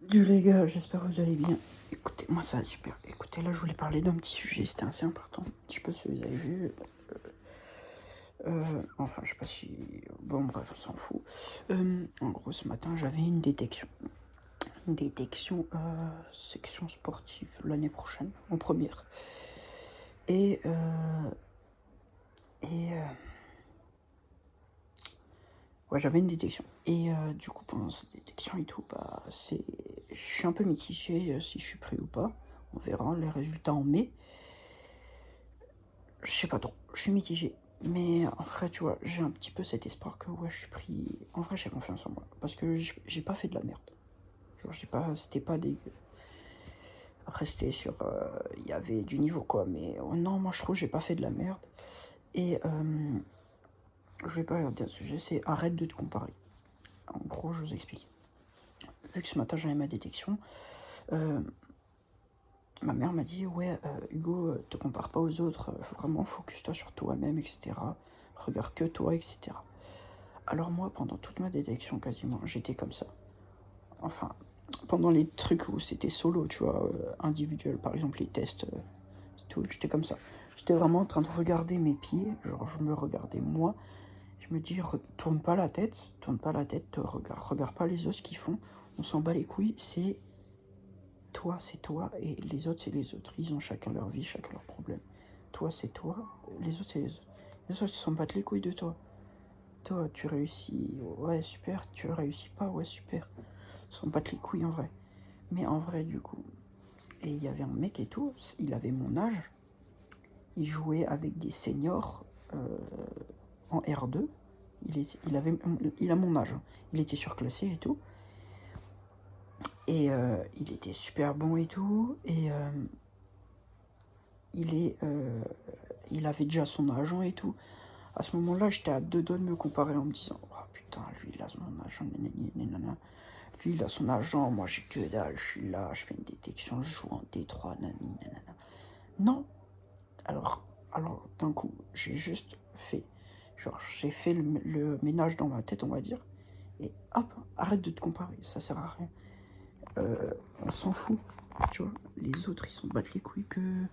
Salut les gars, j'espère que vous allez bien. Écoutez, moi ça va super. Écoutez, là je voulais parler d'un petit sujet, c'était assez important. Je sais pas si vous avez vu. Enfin, je sais pas si. Bon, bref, on s'en fout. En gros, ce matin j'avais une détection. Une détection section sportive l'année prochaine, en première. Et. Ouais, j'avais une détection. Et du coup, pendant cette détection et tout, bah, c'est. Je suis un peu mitigé si je suis pris ou pas. On verra les résultats en mai. Je sais pas trop, je suis mitigé. Mais en vrai, tu vois, j'ai un petit peu cet espoir que ouais, je suis pris. En vrai, j'ai confiance en moi. Parce que j'ai pas fait de la merde. Genre, j'ai pas. C'était pas dégueu. Après, c'était sur. Il y avait du niveau, quoi. Mais non, moi, je trouve que j'ai pas fait de la merde. Et je vais pas leur dire ce sujet, c'est arrête de te comparer. En gros, je vous explique. Vu que ce matin, j'avais ma détection, euh, ma mère m'a dit ouais, Hugo, te compare pas aux autres, vraiment focus-toi sur toi-même, etc. Regarde que toi, etc. Alors moi, pendant toute ma détection quasiment, j'étais comme ça. Enfin, pendant les trucs où c'était solo, tu vois, individuel, par exemple les tests, tout, j'étais comme ça. J'étais vraiment en train de regarder mes pieds, genre je me regardais moi. Je me dis, tourne pas la tête, te regarde pas les autres ce qu'ils font. On s'en bat les couilles, c'est toi, et les autres, c'est les autres. Ils ont chacun leur vie, chacun leurs problèmes. Toi, c'est toi, les autres, c'est les autres. Les autres, ils s'en battent les couilles de toi. Toi, tu réussis, ouais, super. Tu réussis pas, ouais, super. Ils s'en battent les couilles en vrai. Mais en vrai, du coup. Et il y avait un mec et tout, il avait mon âge. Il jouait avec des seniors en R2. Il a mon âge. Il était surclassé et tout. Et il était super bon et tout. Et il avait déjà son agent et tout. À ce moment-là, j'étais à deux doigts de me comparer en me disant, oh putain, lui il a son agent, nanana. Lui il a son agent, moi j'ai que dalle, je suis là, je fais une détection, je joue en D3, nanana. Non. Alors d'un coup, j'ai juste fait, genre j'ai fait le ménage dans ma tête, on va dire. Et hop, arrête de te comparer, ça sert à rien. On s'en fout, tu vois. Les autres, ils s'en battent les couilles que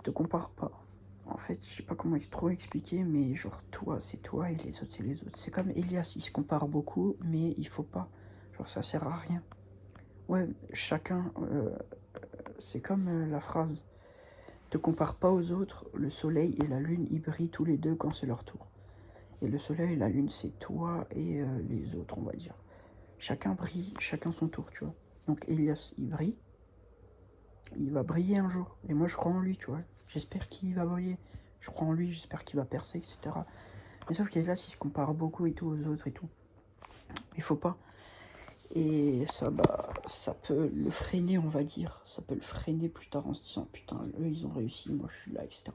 te compare pas. En fait, je sais pas comment trop expliquer, mais genre toi, c'est toi et les autres, c'est les autres. C'est comme Elias, il se compare beaucoup, mais il faut pas. Genre ça sert à rien. Ouais, chacun, c'est comme la phrase. Te compare pas aux autres, le soleil et la lune, ils brillent tous les deux quand c'est leur tour. Et le soleil et la lune, c'est toi et les autres, on va dire. Chacun brille, chacun son tour, tu vois. Donc Elias, il brille, il va briller un jour. Et moi, je crois en lui, tu vois. J'espère qu'il va briller. Je crois en lui, j'espère qu'il va percer, etc. Mais sauf qu'Elias, il se compare beaucoup et tout aux autres et tout. Il faut pas. Et ça, bah, ça peut le freiner, on va dire. Ça peut le freiner plus tard en se disant, putain, eux, ils ont réussi, moi, je suis là, etc.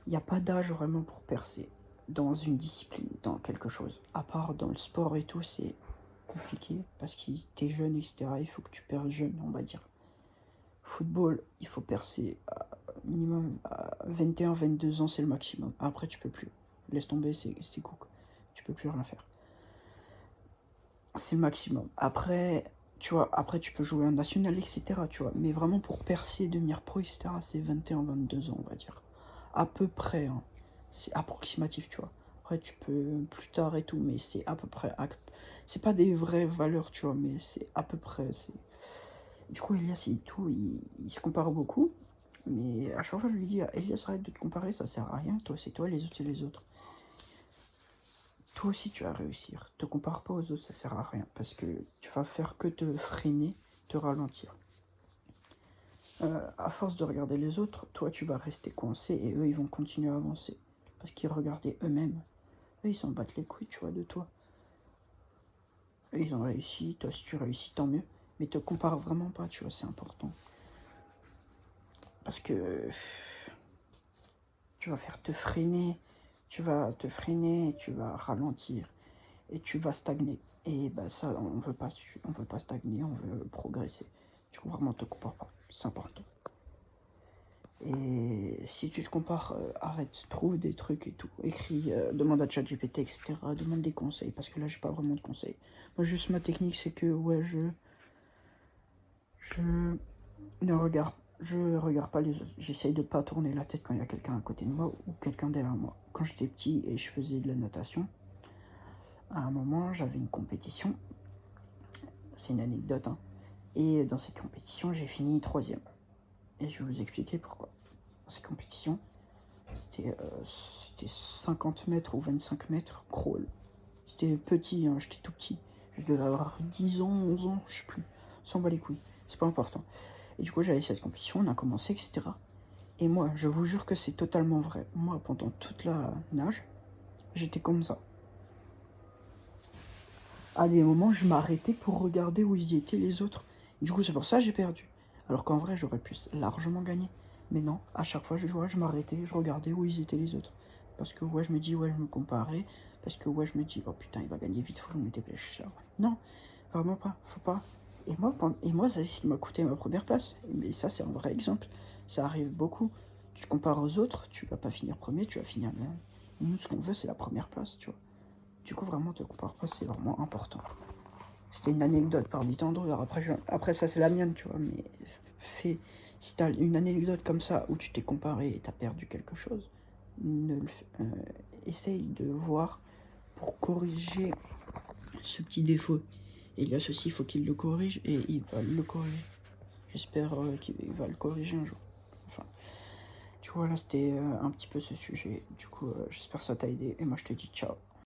Il n'y a pas d'âge vraiment pour percer dans une discipline, dans quelque chose. À part dans le sport et tout, c'est compliqué parce que t'es jeune, etc. Il faut que tu perds jeune, on va dire. Football, il faut percer à minimum à 21-22 ans, c'est le maximum. Après, tu peux plus. Laisse tomber, c'est cook. Tu peux plus rien faire. C'est le maximum. Après, tu vois, après tu peux jouer en national, etc. Tu vois, mais vraiment pour percer, devenir pro, etc. C'est 21-22 ans, on va dire. À peu près, hein. C'est approximatif, tu vois. Après, tu peux plus tard et tout, mais c'est à peu près. C'est pas des vraies valeurs, tu vois, mais c'est à peu près. Du coup, Elias, il se compare beaucoup. Mais à chaque fois, je lui dis, Elias, arrête de te comparer, ça sert à rien. Toi, c'est toi, les autres, c'est les autres. Toi aussi, tu vas réussir. Te compare pas aux autres, ça sert à rien. Parce que tu vas faire que te freiner, te ralentir. À force de regarder les autres, toi, tu vas rester coincé et eux, ils vont continuer à avancer. Parce qu'ils regardaient eux-mêmes. Eux, ils s'en battent les couilles, tu vois, de toi. Eux, ils ont réussi. Toi, si tu réussis, tant mieux. Mais te compare vraiment pas, tu vois, c'est important. Parce que tu vas faire te freiner, tu vas te freiner, tu vas ralentir et tu vas stagner. Et bah ça, on veut pas stagner, on veut progresser. Tu comprends, vraiment te compares pas, c'est important. Et si tu te compares, arrête, trouve des trucs et tout. Écris, demande à ChatGPT, etc. Demande des conseils, parce que là, j'ai pas vraiment de conseils. Moi, juste ma technique, c'est que, ouais, Je je regarde pas les autres. J'essaye de pas tourner la tête quand il y a quelqu'un à côté de moi ou quelqu'un derrière moi. Quand j'étais petit et je faisais de la natation, à un moment, j'avais une compétition. C'est une anecdote, hein. Et dans cette compétition, j'ai fini 3e. Et je vais vous expliquer pourquoi. Dans cette compétition, c'était 50 mètres ou 25 mètres crawl. C'était petit, hein, j'étais tout petit. Je devais avoir 10 ans, 11 ans, je sais plus. On s'en bat les couilles, c'est pas important. Et du coup, j'avais cette compétition, on a commencé, etc. Et moi, je vous jure que c'est totalement vrai. Moi, pendant toute la nage, j'étais comme ça. À des moments, je m'arrêtais pour regarder où ils étaient les autres. Du coup, c'est pour ça que j'ai perdu. Alors qu'en vrai, j'aurais pu largement gagner. Mais non, à chaque fois que je jouais, je m'arrêtais, je regardais où ils étaient les autres. Parce que ouais, je me dis, ouais, je me comparais. Parce que ouais, je me dis, oh putain, il va gagner vite, faut que je me dépêche. Non, vraiment pas, faut pas. Et moi c'est ce qui m'a coûté ma première place. Mais ça, c'est un vrai exemple. Ça arrive beaucoup. Tu te compares aux autres, tu vas pas finir premier, tu vas finir bien. Nous, ce qu'on veut, c'est la première place, tu vois. Du coup, vraiment, te compare pas, c'est vraiment important. C'était une anecdote parmi tant d'autres. Après, ça, c'est la mienne, tu vois. Mais fais, si t'as une anecdote comme ça où tu t'es comparé et t'as perdu quelque chose, ne le, euh, essaye de voir pour corriger ce petit défaut. Et il y a ceci, il faut qu'il le corrige et il va le corriger. J'espère qu'il va le corriger un jour. Enfin, du coup, voilà, c'était un petit peu ce sujet. Du coup, j'espère que ça t'a aidé. Et moi, je te dis ciao.